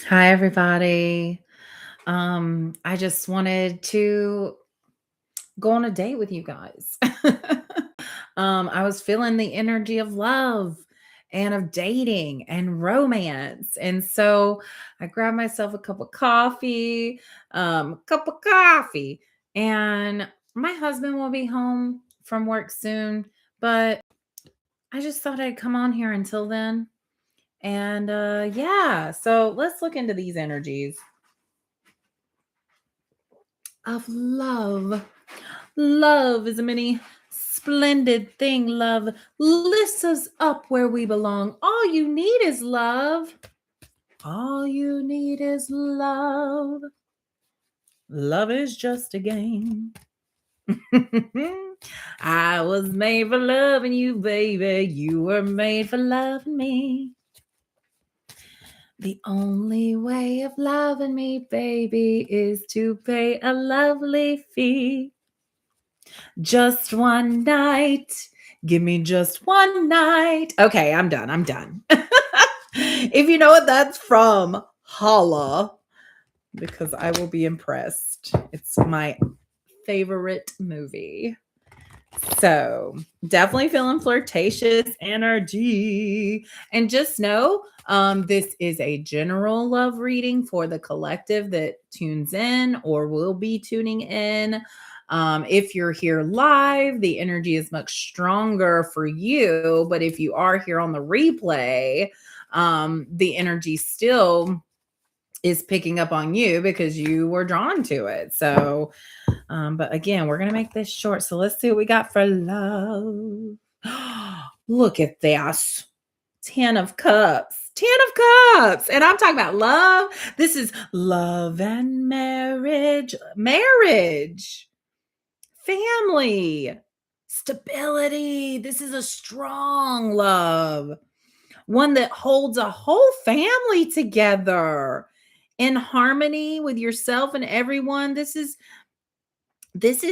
Hi, everybody. I just wanted to go on a date with you guys. I was feeling the energy of love and of dating and romance. And so I grabbed myself a cup of coffee, and my husband will be home from work soon, but I just thought I'd come on here until then. And yeah, so let's look into these energies of love. Love is a many splendid thing. Love lifts us up where we belong. All you need is love. All you need is love. Love is just a game. I was made for loving you, baby. You were made for loving me. The only way of loving me, baby, is to pay a lovely fee. Just one night. Give me just one night. Okay, I'm done. I'm done. If you know what that's from, holla, because I will be impressed. It's my favorite movie. So, definitely feeling flirtatious energy. And just know this is a general love reading for the collective that tunes in or will be tuning in. If you're here live, the energy is much stronger for you. But if you are here on the replay, the energy still is picking up on you because you were drawn to it. So, but again, we're going to make this short. So let's see what we got for love. Look at this. 10 of cups. 10 of cups. And I'm talking about love. This is love and marriage. Marriage. Family. Stability. This is a strong love. One that holds a whole family together in harmony with yourself and everyone. This is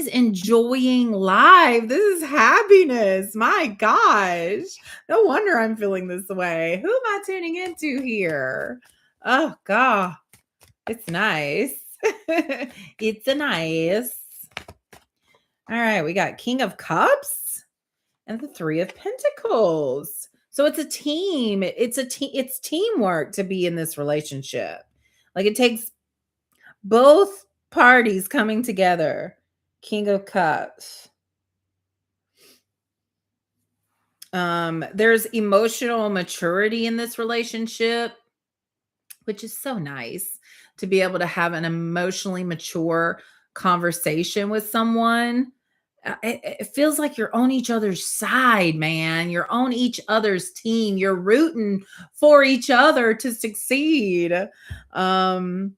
enjoying life. This is happiness. My gosh. No wonder I'm feeling this way. Who am I tuning into here? Oh, God. It's nice. It's a nice. All right. We got King of Cups and the Three of Pentacles. So it's a team. It's teamwork to be in this relationship. Like it takes both parties coming together. King of Cups. There's emotional maturity in this relationship, which is so nice to be able to have an emotionally mature conversation with someone. It feels like you're on each other's side, man. You're on each other's team. You're rooting for each other to succeed. Um,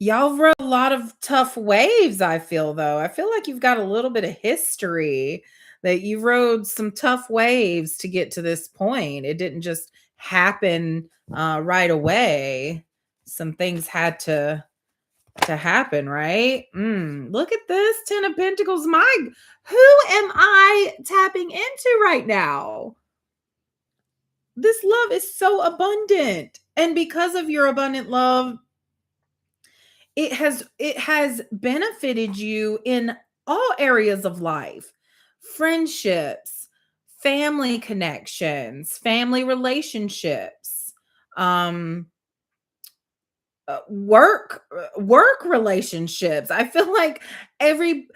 Y'all rode a lot of tough waves, I feel, though. I feel like you've got a little bit of history that you rode some tough waves to get to this point. It didn't just happen right away. Some things had to happen, right? Look at this 10 of Pentacles. Who am I tapping into right now? This love is so abundant. And because of your abundant love, it has benefited you in all areas of life. Friendships, family connections, family relationships, um work relationships. I feel like the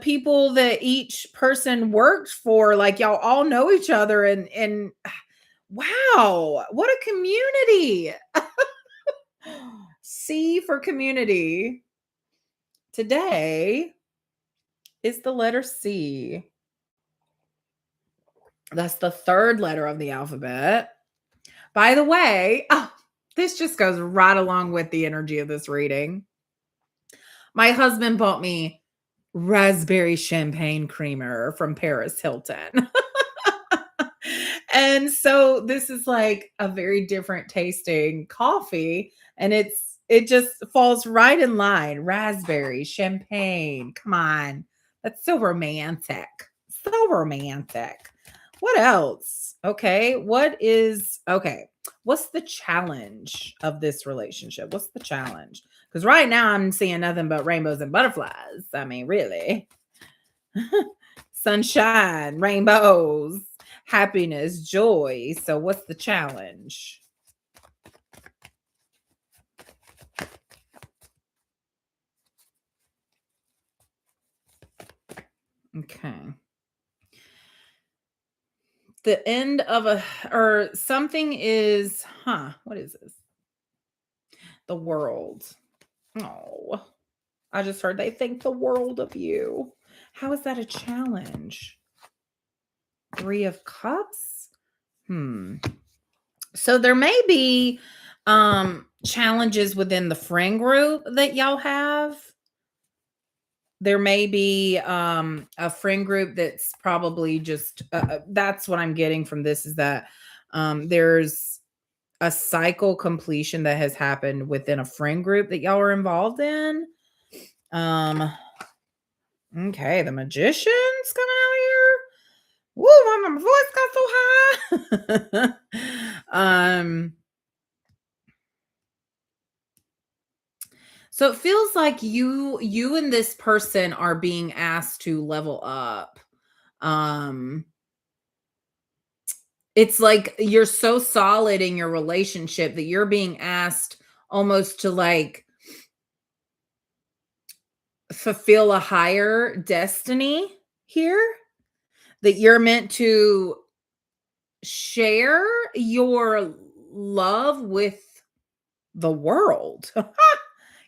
people that each person works for, like y'all all know each other, and wow, what a community. C for community. Today is the letter C. That's the third letter of the alphabet. By the way, this just goes right along with the energy of this reading. My husband bought me raspberry champagne creamer from Paris Hilton. And so this is like a very different tasting coffee, and it just falls right in line. Raspberry, champagne. Come on. That's so romantic. So romantic. What else? Okay. Okay. What's the challenge of this relationship? What's the challenge? Because right now I'm seeing nothing but rainbows and butterflies. I mean, really. Sunshine, rainbows, happiness, joy. So what's the challenge? Okay. The end of a or something is, what is this? The world. Oh, I just heard they think the world of you. How is that a challenge? 3 of Cups? So there may be challenges within the friend group that y'all have. There may be a friend group that's probably just that's what I'm getting from this is that there's a cycle completion that has happened within a friend group that y'all are involved in. Okay, the Magician's coming out here. Woo, my voice got so high. So it feels like you and this person are being asked to level up. Um it's like you're so solid in your relationship that you're being asked almost to like fulfill a higher destiny here, that you're meant to share your love with the world.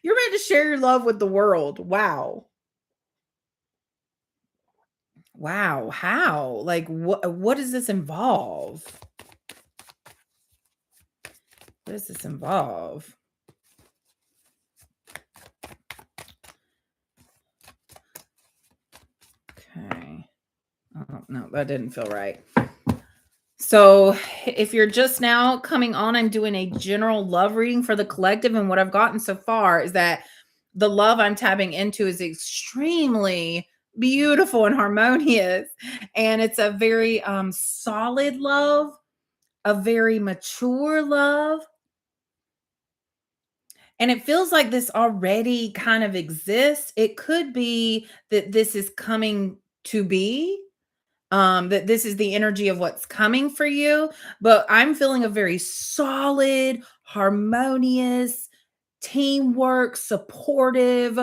You're meant to share your love with the world. Wow. Wow. How? Like what does this involve? What does this involve? Okay. Oh, no, that didn't feel right. So, if you're just now coming on, I'm doing a general love reading for the collective. And what I've gotten so far is that the love I'm tapping into is extremely beautiful and harmonious. And it's a very solid love, a very mature love. And it feels like this already kind of exists. It could be that this is coming to be, that this is the energy of what's coming for you, but I'm feeling a very solid, harmonious, teamwork, supportive,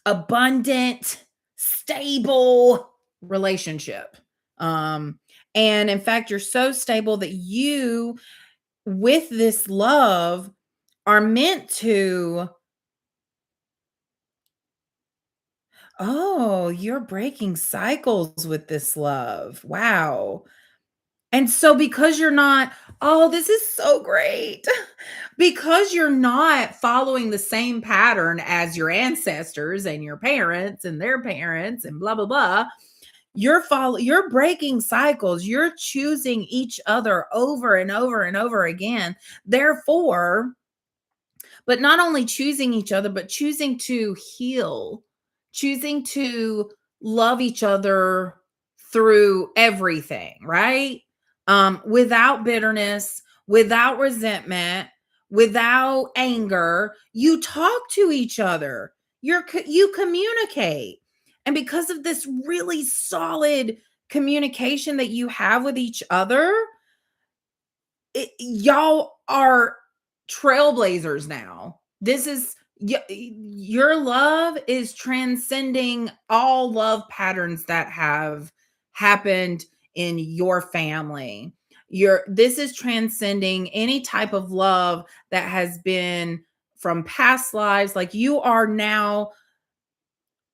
abundant, stable relationship. And in fact, you're so stable that you, with this love, are meant to. Oh, you're breaking cycles with this love. Wow. And so because you're not, oh, this is so great. Because you're not following the same pattern as your ancestors and your parents and their parents and blah blah blah, you're breaking cycles. You're choosing each other over and over and over again. Therefore, but not only choosing each other, but choosing to heal, choosing to love each other through everything, right? Without bitterness, without resentment, without anger. You talk to each other. You communicate. And because of this really solid communication that you have with each other, y'all are trailblazers now. This is your love is transcending all love patterns that have happened in your family. This is transcending any type of love that has been from past lives. Like you are now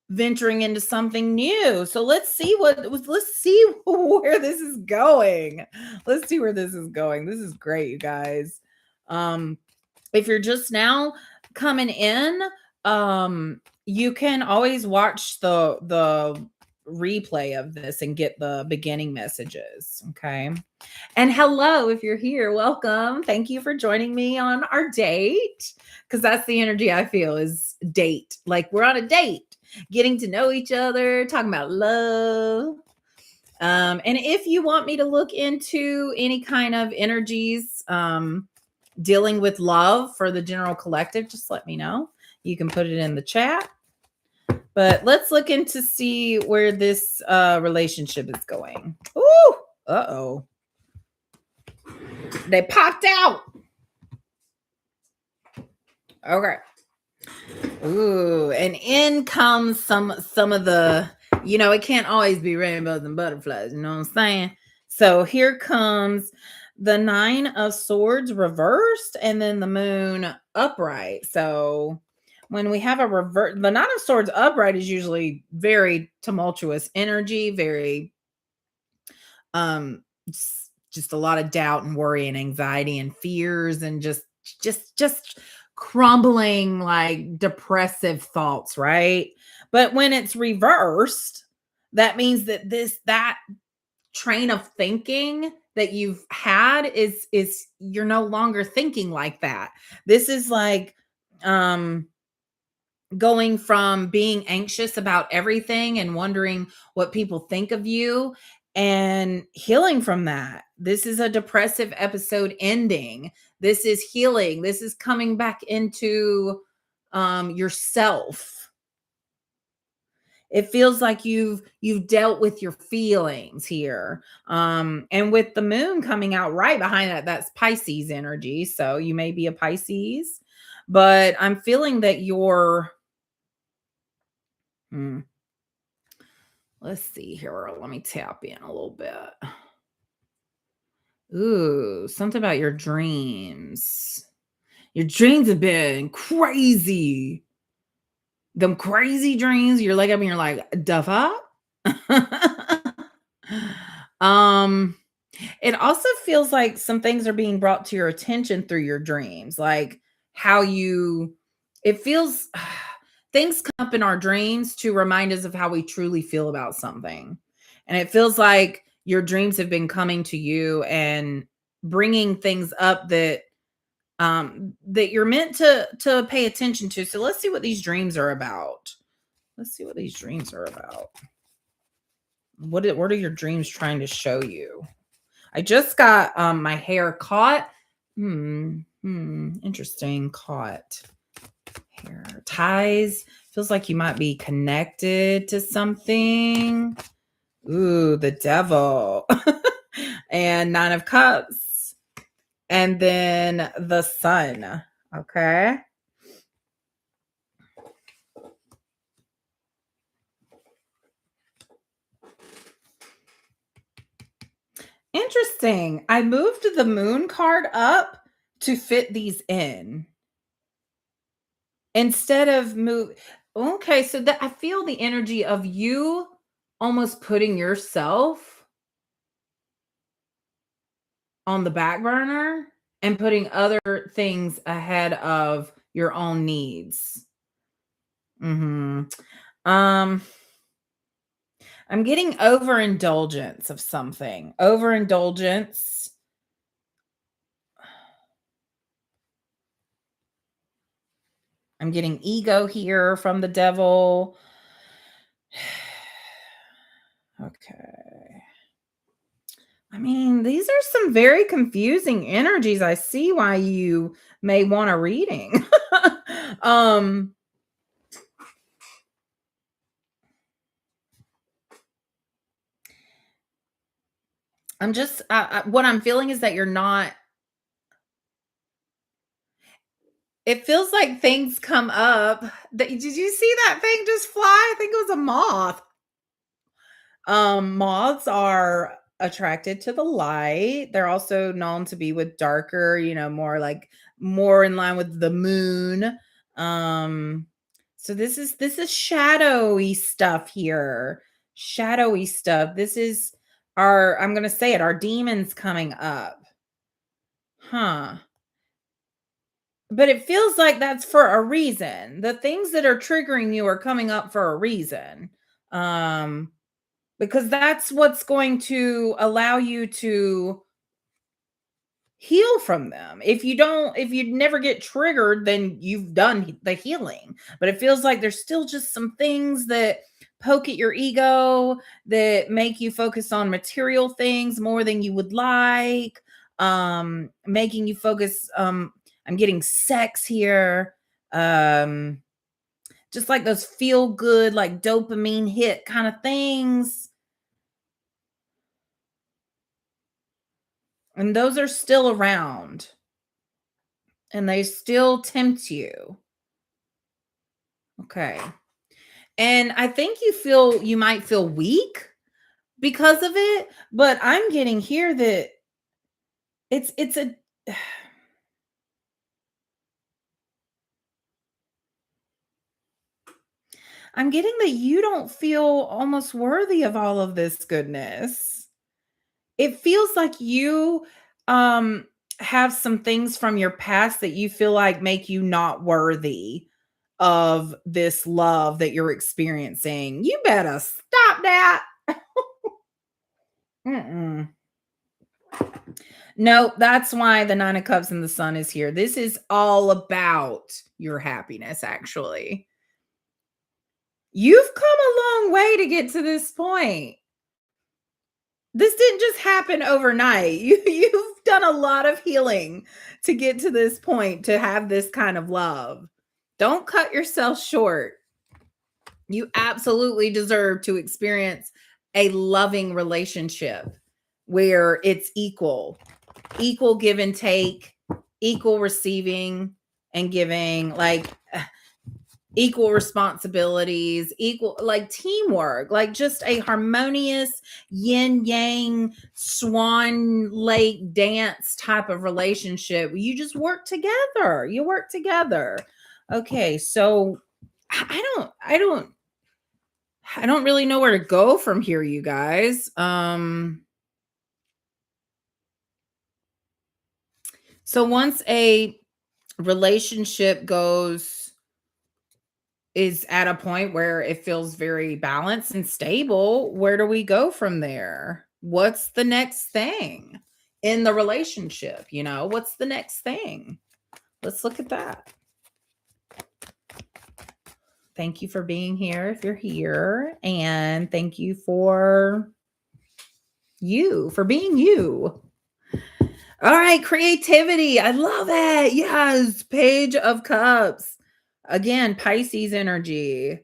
venturing into something new. So let's see let's see where this is going. Let's see where this is going. This is great, you guys. If you're just now coming in, you can always watch the replay of this and get the beginning messages. Okay. And hello, if you're here, welcome. Thank you for joining me on our date. Because that's the energy I feel is date. Like we're on a date, getting to know each other, talking about love. And if you want me to look into any kind of energies dealing with love for the general collective, just let me know. You can put it in the chat. But let's look into see where this relationship is going. Ooh, uh-oh. They popped out. Okay. Ooh, and in comes some of the, it can't always be rainbows and butterflies, you know what I'm saying? So here comes the 9 of Swords reversed and then the moon upright. So when we have a revert, the 9 of Swords upright is usually very tumultuous energy, very just a lot of doubt and worry and anxiety and fears and just crumbling, like depressive thoughts, right? But when it's reversed, that means that that train of thinking that you've had is you're no longer thinking like that. This is like going from being anxious about everything and wondering what people think of you and healing from that. This is a depressive episode ending. This is healing. This is coming back into yourself. It feels like you've dealt with your feelings here. And with the moon coming out right behind that, that's Pisces energy. So you may be a Pisces, but I'm feeling that you're let's see here. Let me tap in a little bit. Ooh, something about your dreams. Your dreams have been crazy. Them crazy dreams. You're like, I mean, you're like, duff up. It also feels like some things are being brought to your attention through your dreams, like how it feels things come up in our dreams to remind us of how we truly feel about something. And it feels like your dreams have been coming to you and bringing things up that that you're meant to pay attention to. So let's see what these dreams are about. Let's see what these dreams are about. What are your dreams trying to show you? I just got my hair caught. Interesting. Caught hair ties. Feels like you might be connected to something. Ooh, the devil. And 9 of Cups. And then the Sun. Okay. Interesting. I moved the moon card up to fit these in. Instead of move. Okay, so that I feel the energy of you almost putting yourself on the back burner and putting other things ahead of your own needs. I'm getting overindulgence of something. Overindulgence. I'm getting ego here from the devil. Okay. I mean, these are some very confusing energies. I see why you may want a reading. I'm just what I'm feeling is that you're not. It feels like things come up. Did you see that thing just fly? I think it was a moth. Moths are attracted to the light. They're also known to be with darker, more in line with the moon. So this is shadowy stuff here. Shadowy stuff. This is I'm going to say it, our demons coming up. Huh. But it feels like that's for a reason. The things that are triggering you are coming up for a reason. Because that's what's going to allow you to heal from them. If you never get triggered, then you've done the healing. But it feels like there's still just some things that poke at your ego, that make you focus on material things more than you would like, making you focus, I'm getting sex here, um just like those feel good, like dopamine hit kind of things. And those are still around and they still tempt you. Okay. And I think you might feel weak because of it, but I'm getting here that it's a I'm getting that you don't feel almost worthy of all of this goodness. It feels like you um have some things from your past that you feel like make you not worthy of this love that you're experiencing. You better stop that. Mm-mm. No, that's why the 9 of cups and the sun is here. This is all about your happiness, actually. You've come a long way to get to this point. This didn't just happen overnight. You've done a lot of healing to get to this point, to have this kind of love. Don't cut yourself short. You absolutely deserve to experience a loving relationship where it's equal give and take, equal receiving and giving, like equal responsibilities, equal, like teamwork, like just a harmonious yin yang swan lake dance type of relationship. You just work together. You work together. Okay, so I don't really know where to go from here, you guys. So once a relationship goes is at a point where it feels very balanced and stable, where do we go from there? What's the next thing in the relationship? What's the next thing? Let's look at that. Thank you for being here if you're here. And thank you for being you. All right, creativity. I love it. Yes, Page of Cups. Again, Pisces energy.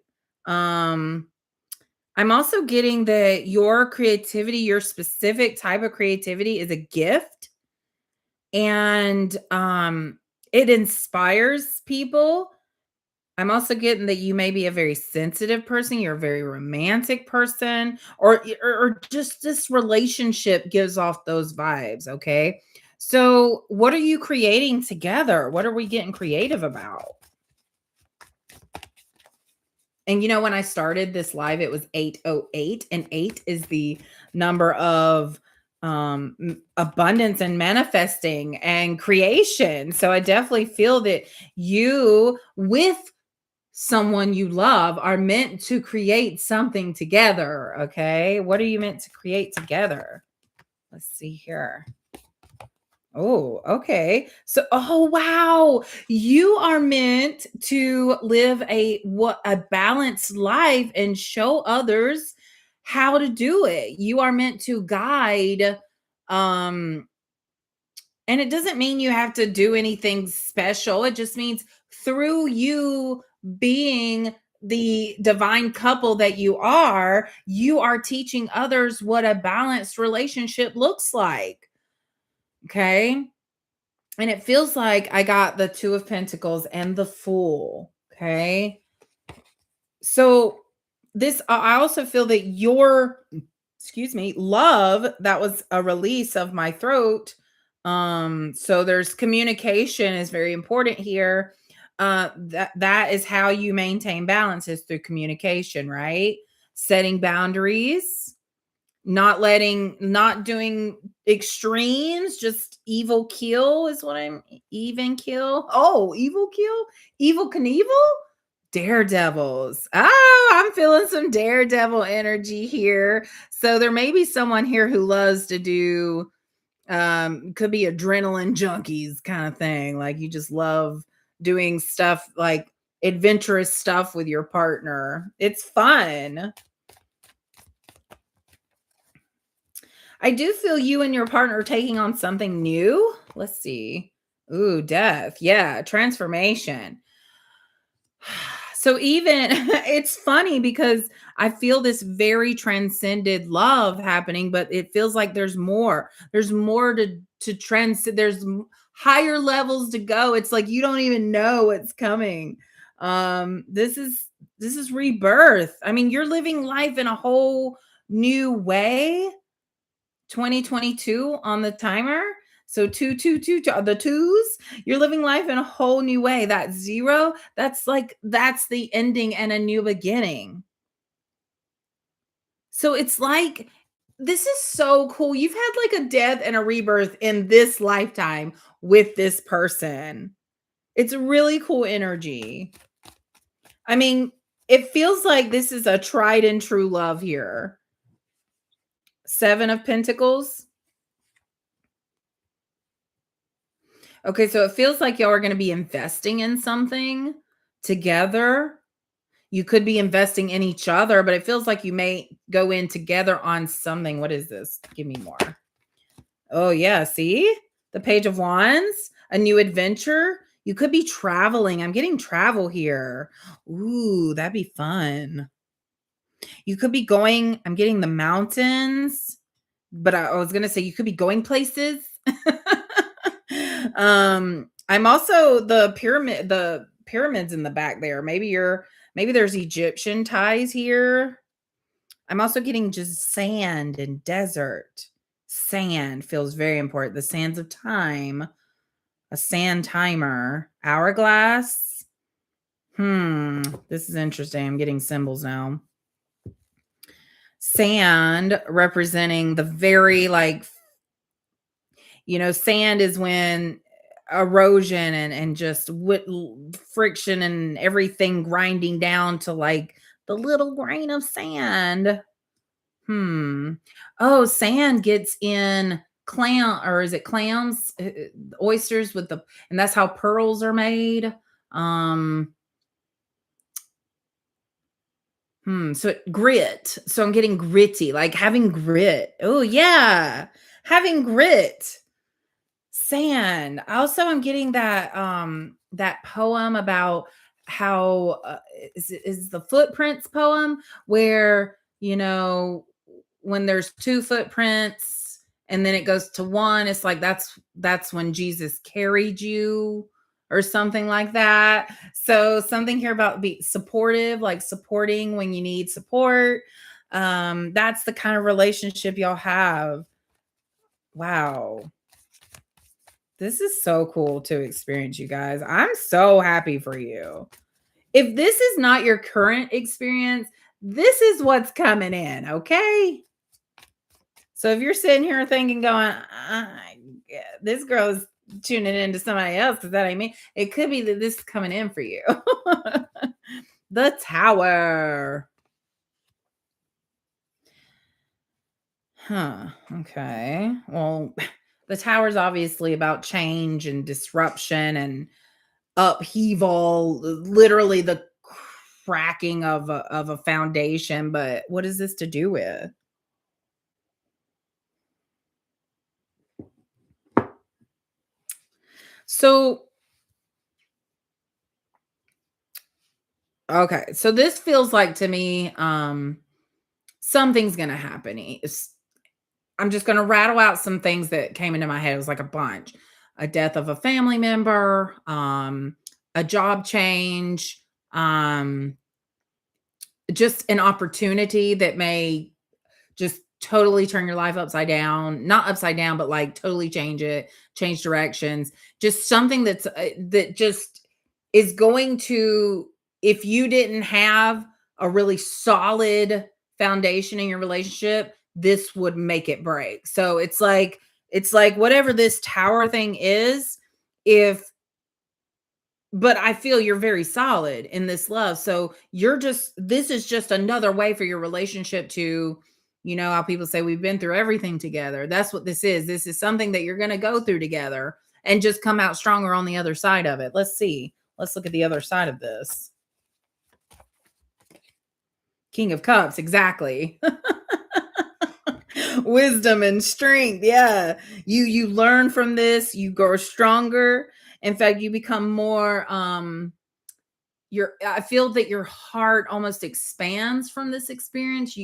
I'm also getting that your creativity, your specific type of creativity is a gift, and it inspires people. I'm also getting that you may be a very sensitive person, you're a very romantic person, or just this relationship gives off those vibes, okay? So, what are you creating together? What are we getting creative about? And when I started this live, it was 808, and 8 is the number of abundance and manifesting and creation. So I definitely feel that you with someone you love are meant to create something together. Okay. What are you meant to create together? Let's see here. Oh, okay. So, oh wow, you are meant to live a balanced life and show others how to do it. You are meant to guide, um and it doesn't mean you have to do anything special. It just means through you being the divine couple that you are teaching others what a balanced relationship looks like. Okay. And it feels like I got the 2 of Pentacles and the Fool. Okay. So I also feel that your, excuse me, love, that was a release of my throat. So there's communication is very important here. That is how you maintain balance, is through communication, right? Setting boundaries, not doing extremes, just evil kill is what I'm even kill. Oh, evil kill, evil Knievel, daredevils. Oh, I'm feeling some daredevil energy here. So there may be someone here who loves to do Could be adrenaline junkies kind of thing. Like you just love doing stuff like adventurous stuff with your partner. It's fun. I do feel you and your partner taking on something new. Let's see. Ooh, death. Yeah, transformation. So even it's funny because I feel this very transcended love happening, but it feels like there's more. There's more to transcend. Higher levels to go. It's like you don't even know what's coming. This is rebirth. I mean, you're living life in a whole new way. 2022 on the timer. So the twos, you're living life in a whole new way. That zero, that's the ending and a new beginning. So it's like this is so cool. You've had like a death and a rebirth in this lifetime with this person. It's really cool energy. I mean, it feels like this is a tried and true love here. 7 of Pentacles. Okay, so it feels like y'all are going to be investing in something together. You could be investing in each other, but it feels like you may go in together on something. What is this? Give me more. Oh, yeah. See? The Page of Wands, a new adventure. You could be traveling. I'm getting travel here. Ooh, that'd be fun. You could be going, I'm getting the mountains, but I was going to say you could be going places. I'm also the pyramids in the back there. Maybe there's Egyptian ties here. I'm also getting just sand and desert. Sand feels very important. The sands of time, a sand timer, hourglass. This is interesting. I'm getting symbols now. Sand representing the very sand is when erosion and just friction and everything grinding down to like the little grain of sand. Oh, sand gets in or is it clams? Oysters and that's how pearls are made. So grit. So I'm getting gritty, like having grit. Oh yeah. Having grit. Sand. Also, I'm getting that poem about how is the footprints poem where when there's two footprints and then it goes to one, it's like that's when Jesus carried you or something like that. So something here about be supportive, like supporting when you need support. That's the kind of relationship y'all have. Wow. This is so cool to experience, you guys. I'm so happy for you. If this is not your current experience, this is what's coming in, okay? So if you're sitting here thinking, going, this girl's tuning into somebody else because that ain't me, it could be that this is coming in for you. The Tower. Okay. Well, the Tower is obviously about change and disruption and upheaval, literally the cracking of a foundation. But what is this to do with? So, okay. So this feels like to me, something's going to happen. I'm just going to rattle out some things that came into my head. It was like a bunch. A death of a family member, a job change, just an opportunity that may just totally turn your life upside down, not upside down, but like totally change directions. Just something that just is going to, if you didn't have a really solid foundation in your relationship, this would make it break. So it's like whatever this tower thing is, but I feel you're very solid in this love. So this is just another way for your relationship to You know how people say we've been through everything together. That's what this is. This is something that you're going to go through together and just come out stronger on the other side of it. Let's see. Let's look at the other side of this. King of Cups, exactly. Wisdom and strength. Yeah. You learn from this, you grow stronger. In fact, you become more I feel that your heart almost expands from this experience.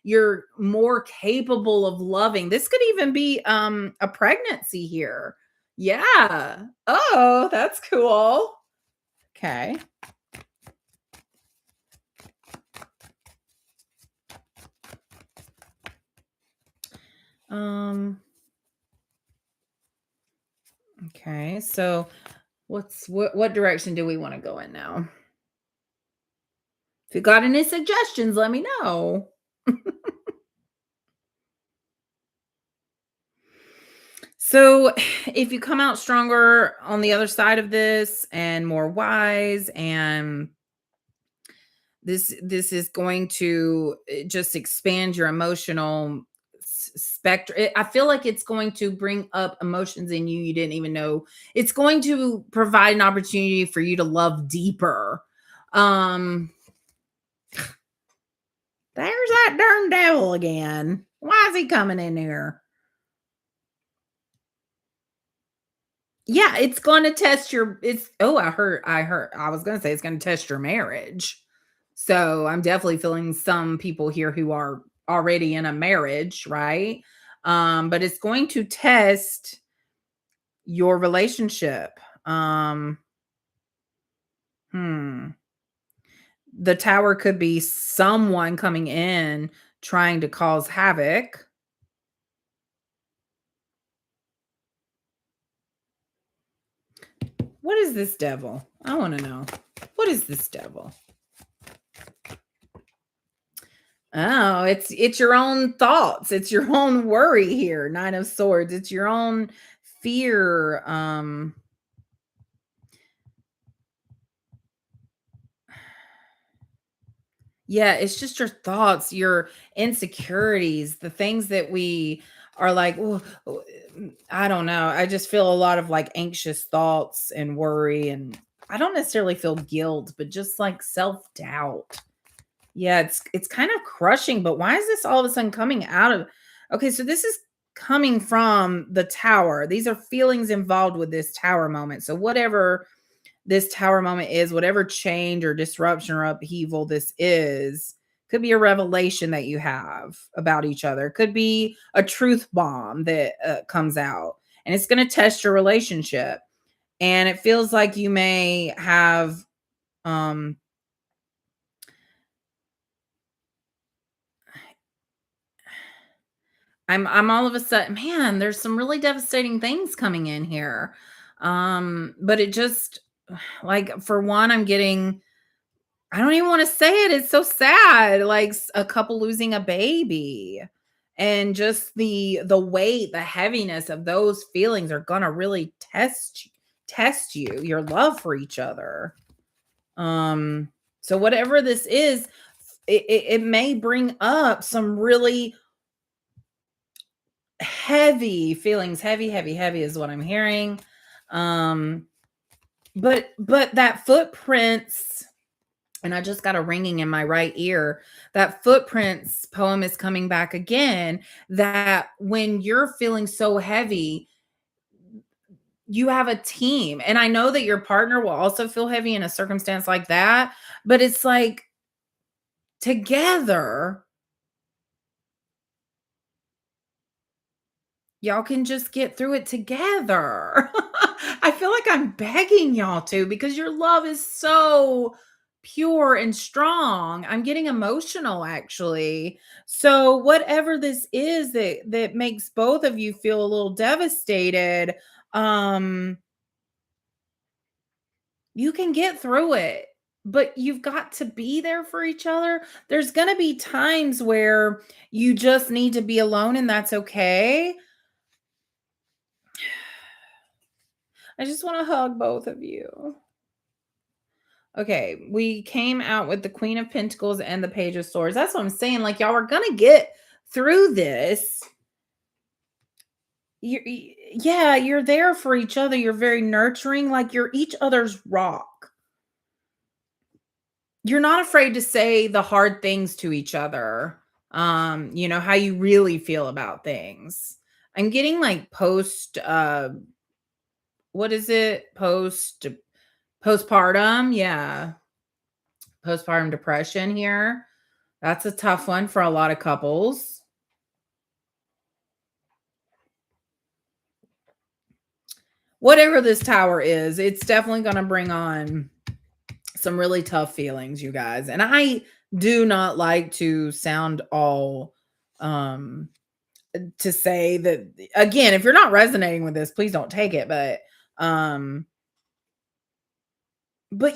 You're more capable of loving. This could even be a pregnancy here. Yeah. Oh, that's cool. Okay. Um okay. So what direction do we want to go in now? If you got any suggestions, let me know. So, if you come out stronger on the other side of this and more wise, and this is going to just expand your emotional spectrum. I feel like it's going to bring up emotions in you didn't even know. It's going to provide an opportunity for you to love deeper. Um there's that darn devil again. Why is he coming in here? Yeah, it's gonna test your it's oh, I was gonna say it's gonna test your marriage. So, I'm definitely feeling some people here who are already in a marriage, right? But it's going to test your relationship. Hmm. The tower could be someone coming in trying to cause havoc. What is this devil? I wanna know. What is this devil? Oh, it's your own thoughts. It's your own worry here, 9 of swords. It's your own fear. Yeah, it's just your thoughts, your insecurities, the things that we are like, "Ooh, I don't know." I just feel a lot of like anxious thoughts and worry, and I don't necessarily feel guilt, but just like self-doubt. Yeah, it's kind of crushing, but why is this all of a sudden coming out of Okay, so this is coming from the tower. These are feelings involved with this tower moment. So whatever this tower moment is, whatever change or disruption or upheaval this is, could be a revelation that you have about each other. Could be a truth bomb that comes out, and it's going to test your relationship. And it feels like you may have um I'm all of a sudden, man, there's some really devastating things coming in here. But it just like for one, I'm getting I don't even want to say it. It's so sad. Like a couple losing a baby. And just the weight, the heaviness of those feelings are gonna really test you, your love for each other. Um, so whatever this is, it may bring up some really heavy feelings. Heavy is what I'm hearing. Um, but that footprints, and I just got a ringing in my right ear. That footprints poem is coming back again. That when you're feeling so heavy, you have a team. And I know that your partner will also feel heavy in a circumstance like that, but it's like together, y'all can just get through it together. I feel like I'm begging y'all to because your love is so pure and strong. I'm getting emotional actually. So whatever this is that makes both of you feel a little devastated, um you can get through it. But you've got to be there for each other. There's going to be times where you just need to be alone and that's okay. I just want to hug both of you. Okay, we came out with the Queen of Pentacles and the Page of Swords. That's what I'm saying. Like, y'all are going to get through this, you're there for each other. You're very nurturing, like you're each other's rock. You're not afraid to say the hard things to each other. How you really feel about things. I'm getting like what is it? Postpartum, yeah. Postpartum depression here. That's a tough one for a lot of couples. Whatever this tower is, it's definitely going to bring on some really tough feelings, you guys. And I do not like to sound all to say that, again, if you're not resonating with this, please don't take it, but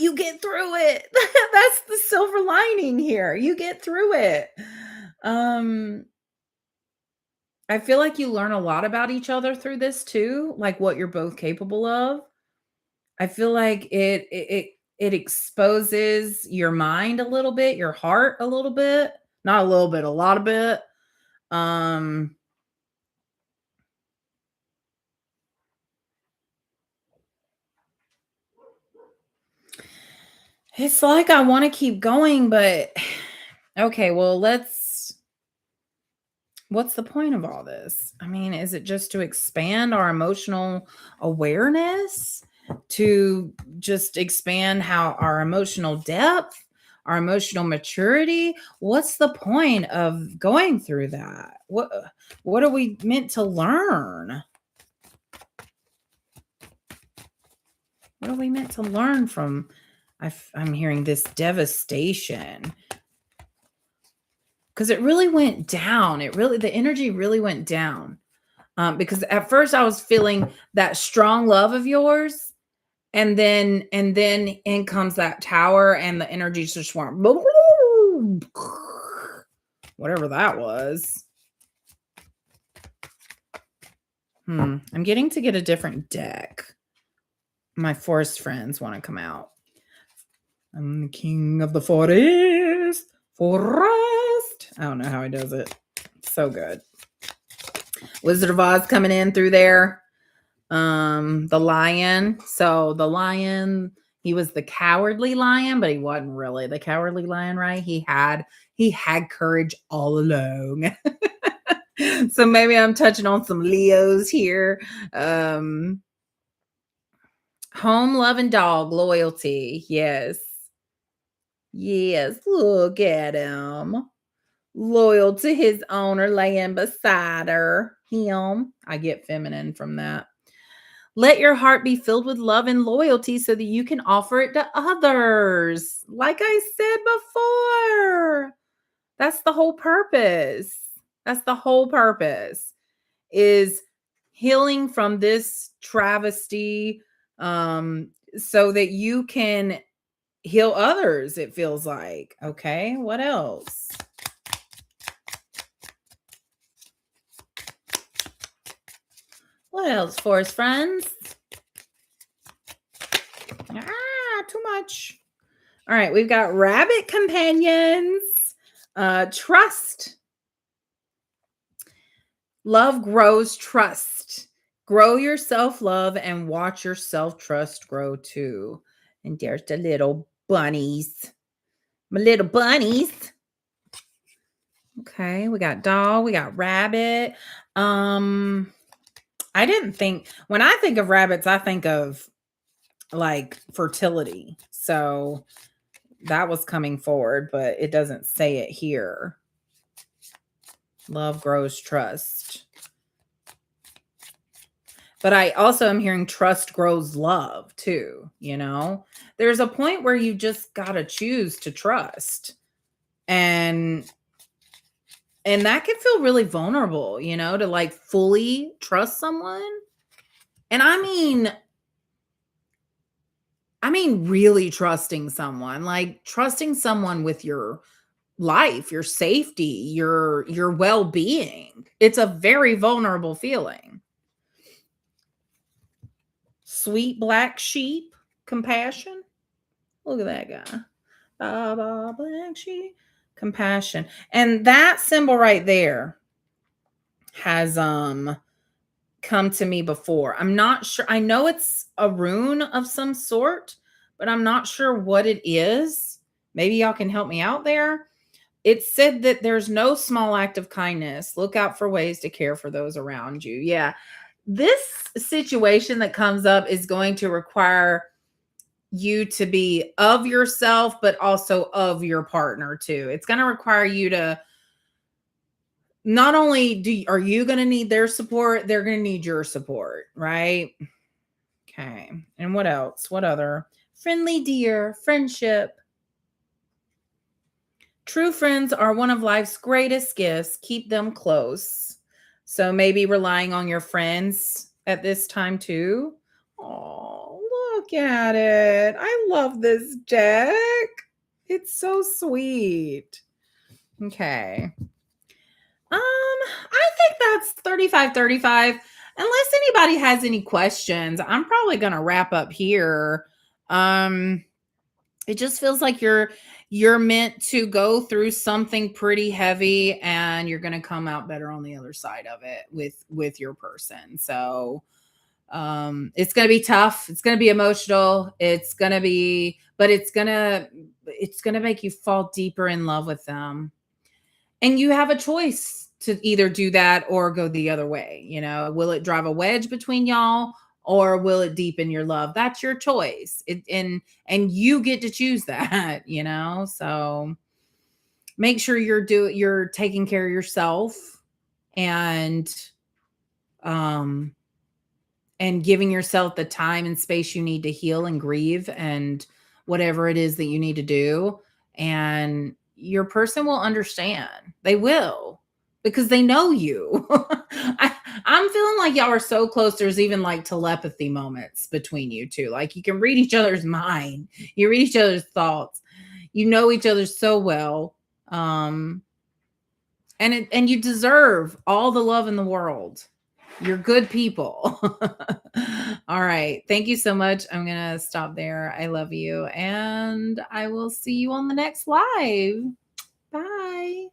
you get through it. That's the silver lining here. You get through it. I feel like you learn a lot about each other through this too, like what you're both capable of. I feel like it exposes your mind a little bit, your heart a little bit, not a little bit, a lot of bit. It's like I want to keep going, but okay, well, what's the point of all this? I mean, is it just to expand our emotional awareness? To just expand how our emotional depth, our emotional maturity? What's the point of going through that? What are we meant to learn? What are we meant to learn from I'm hearing this devastation? Because it really went down. The energy really went down. Because at first I was feeling that strong love of yours, and then in comes that tower, and the energy just went whatever that was. I'm getting to get a different deck. My forest friends want to come out. I'm the king of the forest. I don't know how he does it. So good. Wizard of Oz coming in through there. The lion. So the lion, he was the cowardly lion, but he wasn't really the cowardly lion, right? He had courage all along. So maybe I'm touching on some Leos here. Home, love, and dog loyalty. Yes. Yes, look at him. Loyal to his owner, laying beside him. I get feminine from that. Let your heart be filled with love and loyalty so that you can offer it to others. Like I said before, that's the whole purpose. That's the whole purpose, is healing from this travesty, so that you can heal others, it feels like. Okay, what else? What else, forest friends? Too much. All right, we've got rabbit companions. Trust. Love grows trust. Grow your self-love and watch your self-trust grow too. And there's the little bunnies. My little bunnies. Okay, we got doll, we got rabbit. I didn't think, when I think of rabbits, I think of like fertility. So that was coming forward, but it doesn't say it here. Love grows trust. But I also am hearing trust grows love too, There's a point where you just got to choose to trust. And that can feel really vulnerable, to like fully trust someone. And I mean really trusting someone, like trusting someone with your life, your safety, your well-being. It's a very vulnerable feeling. Sweet black sheep, compassion. Look at that guy. Black sheep, compassion. And that symbol right there, has come to me before. I'm not sure. I know it's a rune of some sort, but I'm not sure what it is. Maybe y'all can help me out there. It said that there's no small act of kindness. Look out for ways to care for those around you. Yeah. This situation that comes up is going to require you to be of yourself, but also of your partner too. It's going to require you to not only are you going to need their support, they're going to need your support, right? Okay. And what else? What other? Friendly dear, friendship. True friends are one of life's greatest gifts. Keep them close. So maybe relying on your friends at this time too. Oh, look at it. I love this deck. It's so sweet. Okay. I think that's 35-35. Unless anybody has any questions, I'm probably going to wrap up here. It just feels like you're meant to go through something pretty heavy and you're going to come out better on the other side of it with your person. So, it's going to be tough. It's going to be emotional. It's going to be, but it's going to make you fall deeper in love with them. And you have a choice to either do that or go the other way. Will it drive a wedge between y'all or will it deepen your love? That's your choice. And you get to choose that. So make sure you're taking care of yourself and um and giving yourself the time and space you need to heal and grieve and whatever it is that you need to do. And your person will understand. They will because they know you. I'm feeling like y'all are so close. There's even like telepathy moments between you two. Like you can read each other's mind. You read each other's thoughts. You know each other so well. And you deserve all the love in the world. You're good people. All right. Thank you so much. I'm going to stop there. I love you. And I will see you on the next live. Bye.